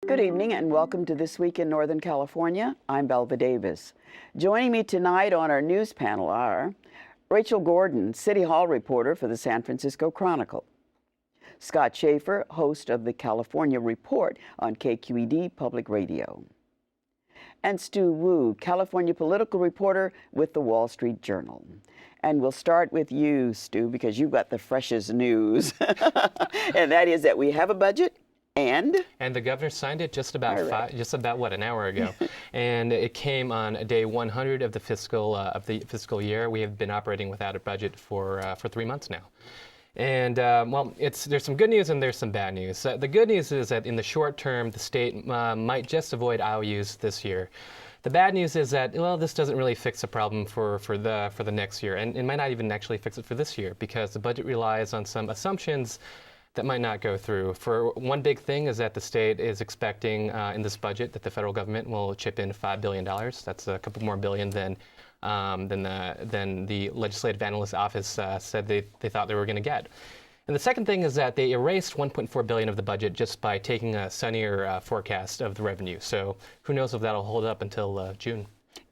Good evening and welcome to This Week in Northern California. I'm Belva Davis. Joining me tonight on our news panel are Rachel Gordon, City Hall reporter for the San Francisco Chronicle; Scott Shafer, host of the California Report on KQED Public Radio; and Stu Wu, California political reporter with the Wall Street Journal. And we'll start with you, Stu, because you've got the freshest news. And that is that we have a budget. And the governor signed it just about an hour ago, and it came on day 100 of the fiscal year. We have been operating without a budget for 3 months now, and there's some good news and there's some bad news. The good news is that in the short term, the state might just avoid IOUs this year. The bad news is that, well, this doesn't really fix the problem for the next year, and it might not even actually fix it for this year, because the budget relies on some assumptions that might not go through. For one big thing is that the state is expecting in this budget that the federal government will chip in $5 billion. That's a couple more billion than the Legislative Analyst Office said they thought they were going to get. And the second thing is that they erased $1.4 billion of the budget just by taking a sunnier forecast of the revenue. So who knows if that'll hold up until June.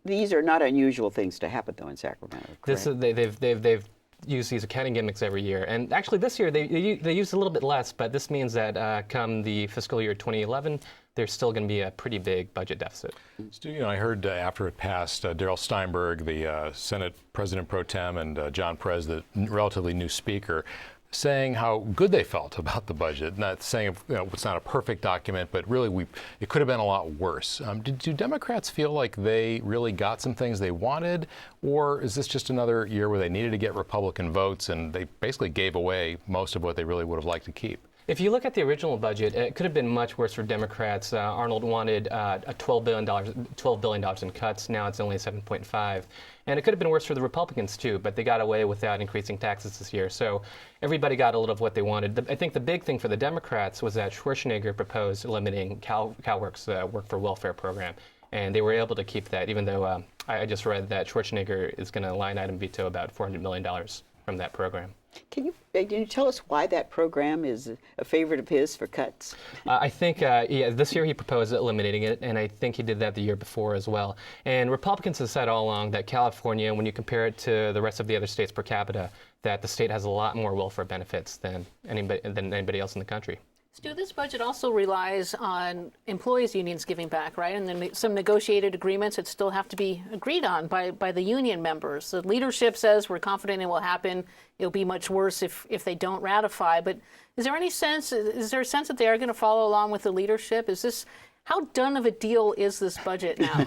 These are not unusual things to happen, though, in Sacramento, correct? They've use these accounting gimmicks every year. And actually this year they used a little bit less, but this means that come the fiscal year 2011, there's still going to be a pretty big budget deficit. Stu, I heard after it passed, Darrell Steinberg, the Senate President Pro Tem, and John Perez, the relatively new Speaker, saying how good they felt about the budget. Not saying it's not a perfect document, but really it could have been a lot worse. Do Democrats feel like they really got some things they wanted, or is this just another year where they needed to get Republican votes and they basically gave away most of what they really would have liked to keep? If you look at the original budget, it could have been much worse for Democrats. Arnold wanted $12 billion in cuts. Now it's only 7.5. And it could have been worse for the Republicans, too, but they got away without increasing taxes this year. So everybody got a little of what they wanted. I think the big thing for the Democrats was that Schwarzenegger proposed eliminating CalWORK's work for welfare program. And they were able to keep that, even though I just read that Schwarzenegger is going to line item veto about $400 million from that program. Can you tell us why that program is a favorite of his for cuts? I think this year he proposed eliminating it, and I think he did that the year before as well. And Republicans have said all along that California, when you compare it to the rest of the other states per capita, that the state has a lot more welfare benefits than anybody else in the country. Stu, this budget also relies on employees' unions giving back, right? And then some negotiated agreements that still have to be agreed on by the union members. The leadership says we're confident it will happen. It'll be much worse if they don't ratify. But is there a sense that they are going to follow along with the leadership? How done of a deal is this budget now?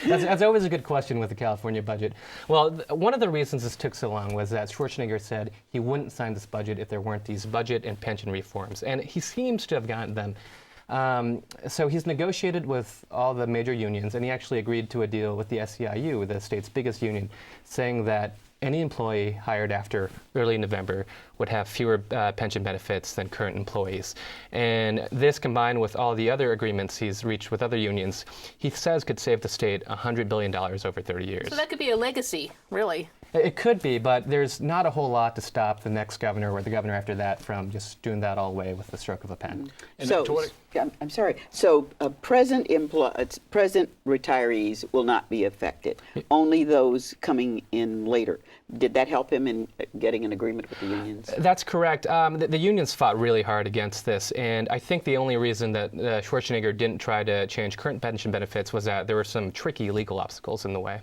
That's always a good question with the California budget. Well, one of the reasons this took so long was that Schwarzenegger said he wouldn't sign this budget if there weren't these budget and pension reforms. And he seems to have gotten them. So he's negotiated with all the major unions, and he actually agreed to a deal with the SEIU, the state's biggest union, saying that any employee hired after early November would have fewer pension benefits than current employees. And this, combined with all the other agreements he's reached with other unions, he says could save the state $100 billion over 30 years. So that could be a legacy, really. It could be, but there's not a whole lot to stop the next governor or the governor after that from just doing that all away with the stroke of a pen. I'm sorry. So present retirees will not be affected. Only those coming in later. Did that help him in getting an agreement with the unions? That's correct. The unions fought really hard against this, and I think the only reason that Schwarzenegger didn't try to change current pension benefits was that there were some tricky legal obstacles in the way.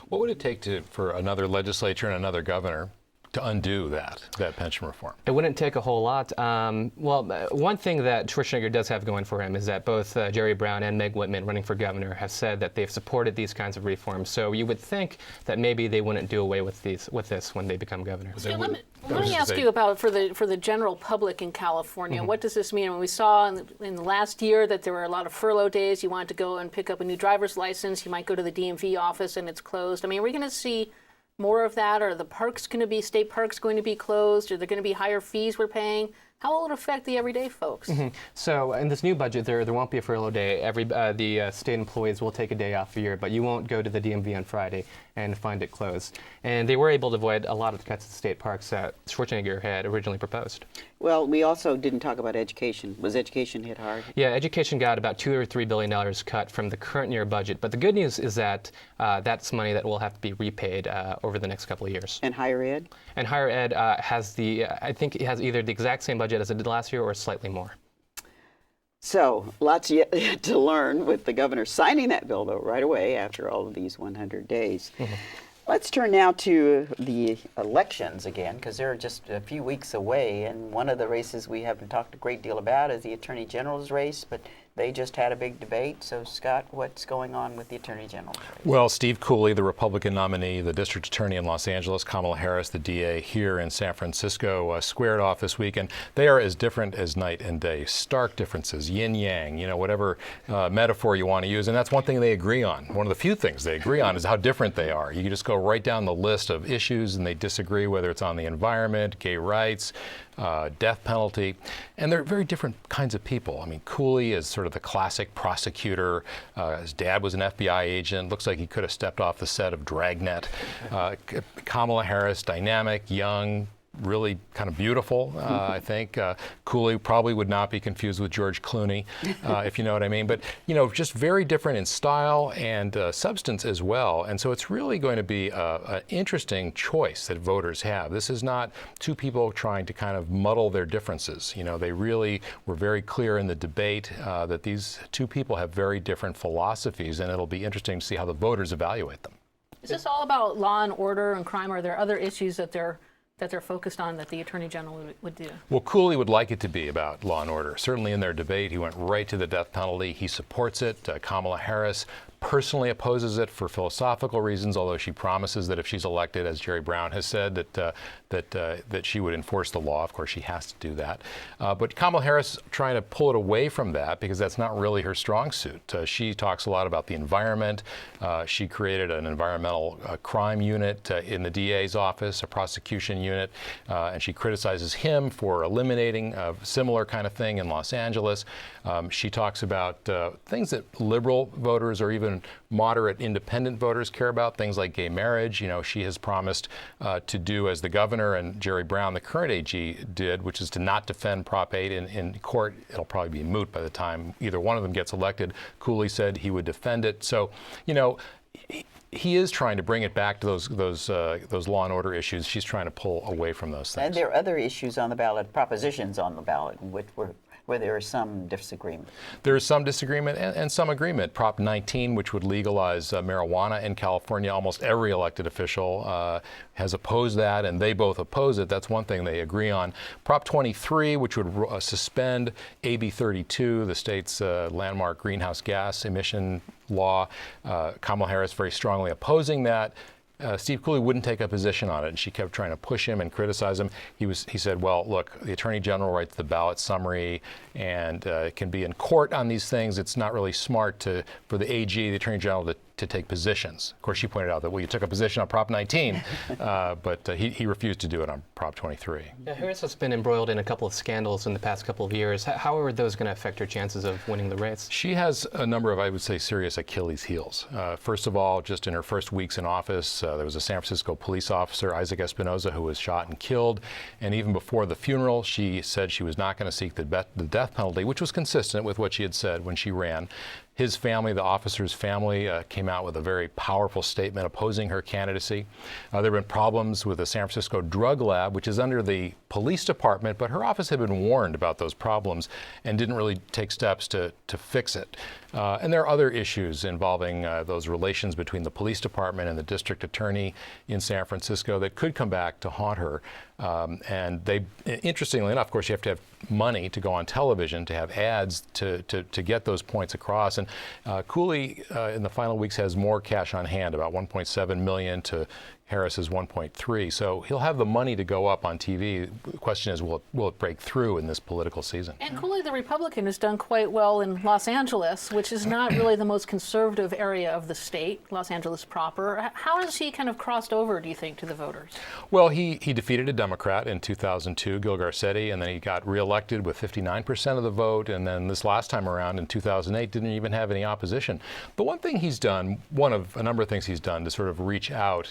What would it take for another legislature and another governor to undo that pension reform? It wouldn't take a whole lot. One thing that Schwarzenegger does have going for him is that both Jerry Brown and Meg Whitman, running for governor, have said that they've supported these kinds of reforms. So you would think that maybe they wouldn't do away with this when they become governor. So let me ask you about for the general public in California. Mm-hmm. What does this mean? When we saw in the last year that there were a lot of furlough days, you wanted to go and pick up a new driver's license, you might go to the DMV office and it's closed. I mean, are we going to see more of that? Are the parks going to be, state parks going to be closed? Are there going to be higher fees we're paying? How will it affect the everyday folks? So in this new budget, there won't be a furlough day. The state employees will take a day off a year, but you won't go to the DMV on Friday and find it closed. And they were able to avoid a lot of the cuts to state parks that Schwarzenegger had originally proposed. Well, we also didn't talk about education. Was education hit hard? Yeah, education got about $2 or $3 billion cut from the current year budget. But the good news is that that's money that will have to be repaid over the next couple of years. And higher ed? And higher ed has I think it has either the exact same budget as it did last year or slightly more. So, lots yet to learn with the governor signing that bill, though, right away after all of these 100 days. Let's turn now to the elections again, because they're just a few weeks away. And one of the races we haven't talked a great deal about is the Attorney General's race, but they just had a big debate. So, Scott, what's going on with the Attorney General's race? Well, Steve Cooley, the Republican nominee, the district attorney in Los Angeles, Kamala Harris, the DA here in San Francisco, squared off this week. And they are as different as night and day. Stark differences, yin-yang, whatever metaphor you want to use. And that's one thing they agree on. One of the few things they agree on is how different they are. You can just go right down the list of issues, and they disagree, whether it's on the environment, gay rights, death penalty, and they're very different kinds of people. I mean, Cooley is sort of the classic prosecutor. His dad was an FBI agent. Looks like he could have stepped off the set of Dragnet. Kamala Harris, dynamic, young, really kind of beautiful, I think. Cooley probably would not be confused with George Clooney, if you know what I mean. But, just very different in style and substance as well. And so it's really going to be an interesting choice that voters have. This is not two people trying to kind of muddle their differences. They really were very clear in the debate that these two people have very different philosophies, and it'll be interesting to see how the voters evaluate them. Is this all about law and order and crime? Are there other issues that they're focused on that the Attorney General would do? Well, Cooley would like it to be about law and order. Certainly in their debate, he went right to the death penalty. He supports it. Kamala Harris personally opposes it for philosophical reasons, although she promises that if she's elected, as Jerry Brown has said, that she would enforce the law. Of course, she has to do that. But Kamala Harris trying to pull it away from that because that's not really her strong suit. She talks a lot about the environment. She created an environmental crime unit in the DA's office, a prosecution unit, and she criticizes him for eliminating a similar kind of thing in Los Angeles. She talks about things that liberal voters or even moderate independent voters care about, things like gay marriage. She has promised to do as the governor and Jerry Brown, the current AG, did, which is to not defend Prop 8 in court. It'll probably be moot by the time either one of them gets elected. Cooley said he would defend it. So, he is trying to bring it back to those law and order issues. She's trying to pull away from those things. And there are other issues on the ballot, propositions on the ballot, where there is some disagreement. There is some disagreement and some agreement. Prop 19, which would legalize marijuana in California, almost every elected official has opposed that, and they both oppose it. That's one thing they agree on. Prop 23, which would suspend AB 32, the state's landmark greenhouse gas emission law. Kamala Harris very strongly opposing that. Steve Cooley wouldn't take a position on it, and she kept trying to push him and criticize him. He said, well, look, the Attorney General writes the ballot summary and can be in court on these things. It's not really smart for the AG, the Attorney General, to take positions. Of course, she pointed out that, well, you took a position on Prop 19, but he refused to do it on Prop 23. Yeah, Harris has been embroiled in a couple of scandals in the past couple of years. How are those going to affect her chances of winning the race? She has a number of, I would say, serious Achilles heels. First of all, just in her first weeks in office, there was a San Francisco police officer, Isaac Espinoza, who was shot and killed. And even before the funeral, she said she was not going to seek the death penalty, which was consistent with what she had said when she ran. His family, the officer's family, came out with a very powerful statement opposing her candidacy. There have been problems with the San Francisco drug lab, which is under the police department, but her office had been warned about those problems and didn't really take steps to fix it. And there are other issues involving those relations between the police department and the district attorney in San Francisco that could come back to haunt her. And they, interestingly enough, of course, you have to have money to go on television, to have ads to get those points across. And Cooley, in the final weeks, has more cash on hand, about $1.7 million, to Harris is 1.3. So he'll have the money to go up on TV. The question is, will it break through in this political season? And Cooley, the Republican, has done quite well in Los Angeles, which is not really the most conservative area of the state, Los Angeles proper. How has he kind of crossed over, do you think, to the voters? Well, he defeated a Democrat in 2002, Gil Garcetti, and then he got reelected with 59% of the vote. And then this last time around in 2008, didn't even have any opposition. The one thing he's done, one of a number of things he's done to sort of reach out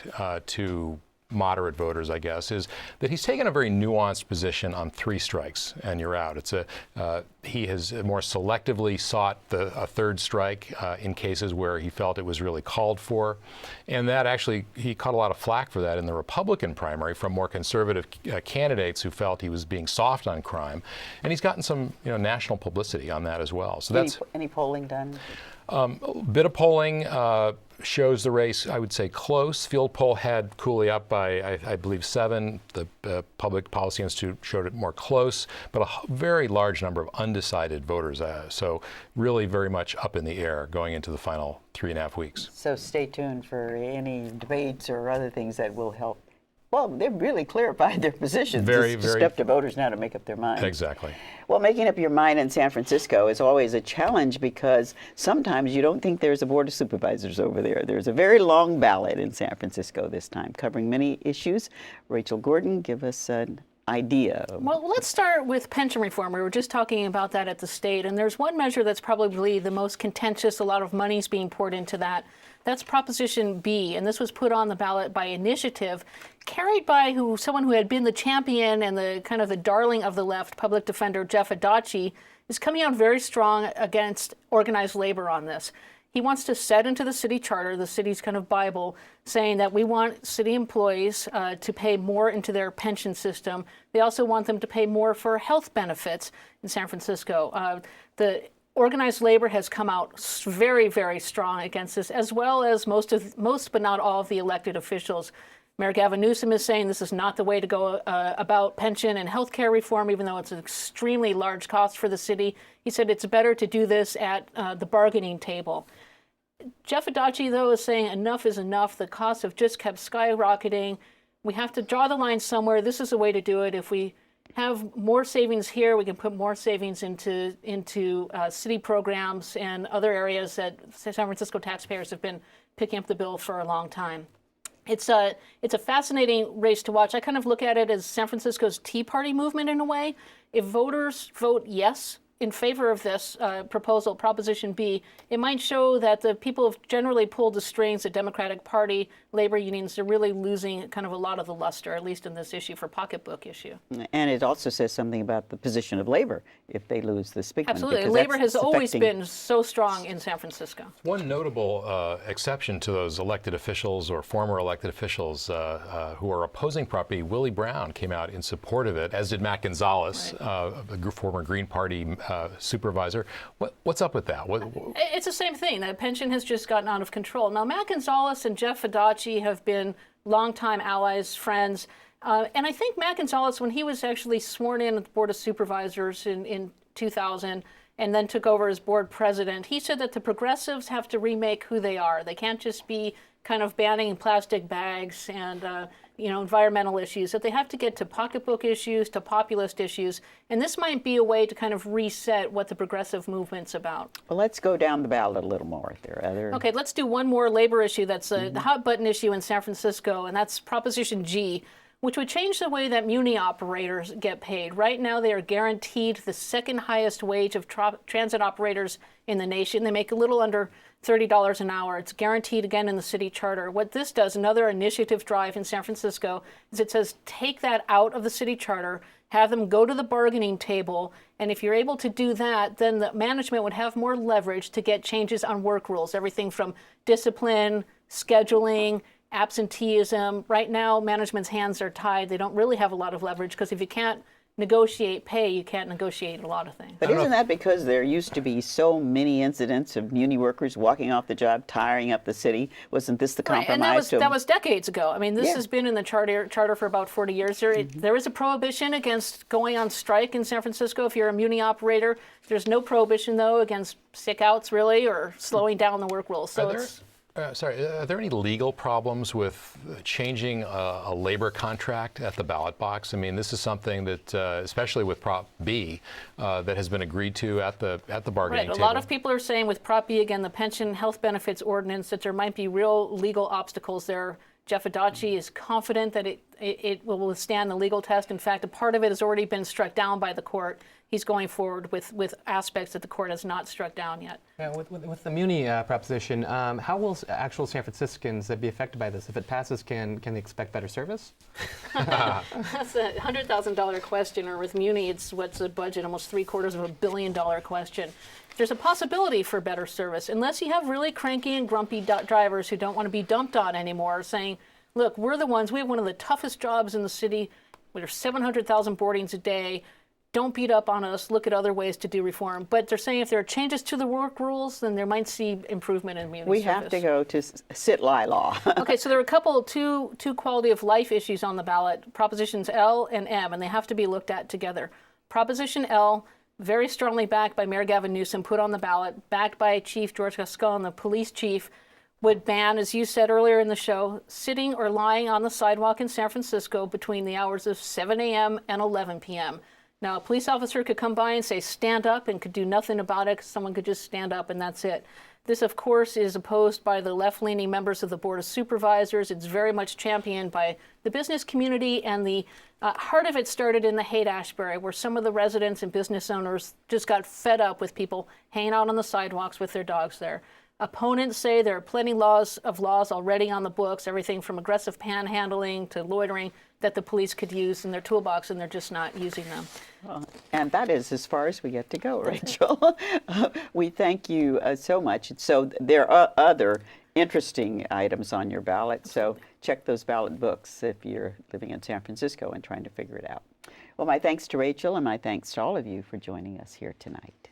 to moderate voters, I guess, is that he's taken a very nuanced position on 3 strikes and you're out. He has more selectively sought a third strike in cases where he felt it was really called for, and that actually he caught a lot of flack for that in the Republican primary from more conservative candidates who felt he was being soft on crime, and he's gotten some national publicity on that as well. So that's any polling done? A bit of polling shows the race, I would say, close. Field poll had Cooley up by, I believe, 7. The Public Policy Institute showed it more close, but a very large number of undecided voters. So really very much up in the air going into the final 3.5 weeks. So stay tuned for any debates or other things that will help. Well, they've really clarified their positions. It's just up to voters now to make up their minds. Exactly. Well, making up your mind in San Francisco is always a challenge because sometimes you don't think there's a board of supervisors over there. There's a very long ballot in San Francisco this time, covering many issues. Rachel Gordon, give us an idea. Well, let's start with pension reform. We were just talking about that at the state, and there's one measure that's probably the most contentious. A lot of money's being poured into that. That's Proposition B, and this was put on the ballot by initiative, carried by someone who had been the champion and the kind of the darling of the left, public defender Jeff Adachi, is coming out very strong against organized labor on this. He wants to set into the city charter, the city's kind of Bible, saying that we want city employees to pay more into their pension system. They also want them to pay more for health benefits in San Francisco. The organized labor has come out very, very strong against this, as well as most but not all of the elected officials. Mayor Gavin Newsom is saying this is not the way to go about pension and health care reform, even though it's an extremely large cost for the city. He said it's better to do this at the bargaining table. Jeff Adachi, though, is saying enough is enough. The costs have just kept skyrocketing. We have to draw the line somewhere. This is the way to do it. If we have more savings here, we can put more savings into city programs and other areas that San Francisco taxpayers have been picking up the bill for a long time. It's a fascinating race to watch. I kind of look at it as San Francisco's Tea Party movement in a way. If voters vote yes in favor of this proposal, Proposition B, it might show that the people have generally pulled the strings. The Democratic Party, labor unions are really losing kind of a lot of the luster, at least in this issue for pocketbook issue. And it also says something about the position of labor if they lose the speakman. Absolutely. Labor has always been so strong in San Francisco. One notable exception to those elected officials or former elected officials who are opposing property, Willie Brown came out in support of it, as did Matt Gonzalez, a former Green Party supervisor. What's up with that? It's the same thing. The pension has just gotten out of control. Now, Matt Gonzalez and Jeff Adachi have been longtime allies, friends. And I think Matt Gonzalez, when he was actually sworn in at the Board of Supervisors in 2000 and then took over as board president, he said that the progressives have to remake who they are. They can't just be kind of banning plastic bags and environmental issues, that they have to get to pocketbook issues, to populist issues, and this might be a way to kind of reset what the progressive movement's about. Well, let's go down the ballot a little more. Okay, let's do one more labor issue that's the hot button issue in San Francisco, and that's Proposition G, which would change the way that muni operators get paid. Right now, they are guaranteed the second highest wage of transit operators in the nation. They make a little under $30 an hour. It's guaranteed again in the city charter. What this does, another initiative drive in San Francisco, is it says take that out of the city charter, have them go to the bargaining table, and if you're able to do that, then the management would have more leverage to get changes on work rules, everything from discipline, scheduling, absenteeism. Right now, management's hands are tied. They don't really have a lot of leverage because if you can't negotiate pay, you can't negotiate a lot of things. But isn't that because there used to be so many incidents of muni workers walking off the job, tiring up the city? Wasn't this the compromise? And that was decades ago. I mean, this has been in the charter for about 40 years. There is a prohibition against going on strike in San Francisco if you're a muni operator. There's no prohibition, though, against sick outs, really, or slowing down the work rules. So Sorry, are there any legal problems with changing a labor contract at the ballot box? I mean, this is something that, especially with Prop B, that has been agreed to at the bargaining Right. table. A lot of people are saying with Prop B, again, the pension health benefits ordinance, that there might be real legal obstacles there. Jeff Adachi is confident that it will withstand the legal test. In fact, a part of it has already been struck down by the court. He's going forward with aspects that the court has not struck down yet. Yeah, with the Muni proposition, how will actual San Franciscans be affected by this? If it passes, can they expect better service? That's a $100,000 question, or with Muni, it's what's the budget, almost $750 million question. There's a possibility for better service, unless you have really cranky and grumpy drivers who don't want to be dumped on anymore, saying, look, we're the ones, we have one of the toughest jobs in the city, there's 700,000 boardings a day, don't beat up on us, look at other ways to do reform. But they're saying if there are changes to the work rules, then there might see improvement in Muni We service. have to go to sit-lie law. Okay, so there are two quality of life issues on the ballot, Propositions L and M, and they have to be looked at together. Proposition L, very strongly backed by Mayor Gavin Newsom, put on the ballot, backed by Chief George Gascon, the police chief, would ban, as you said earlier in the show, sitting or lying on the sidewalk in San Francisco between the hours of 7 a.m. and 11 p.m. Now, a police officer could come by and say, stand up, and could do nothing about it, 'cause someone could just stand up and that's it. This, of course, is opposed by the left-leaning members of the Board of Supervisors. It's very much championed by the business community, and the heart of it started in the Haight-Ashbury, where some of the residents and business owners just got fed up with people hanging out on the sidewalks with their dogs there. Opponents say there are plenty of laws already on the books, everything from aggressive panhandling to loitering, that the police could use in their toolbox, and they're just not using them. And that is as far as we get to go, Rachel. We thank you so much. So there are other interesting items on your ballot, so check those ballot books if you're living in San Francisco and trying to figure it out. Well, my thanks to Rachel, and my thanks to all of you for joining us here tonight.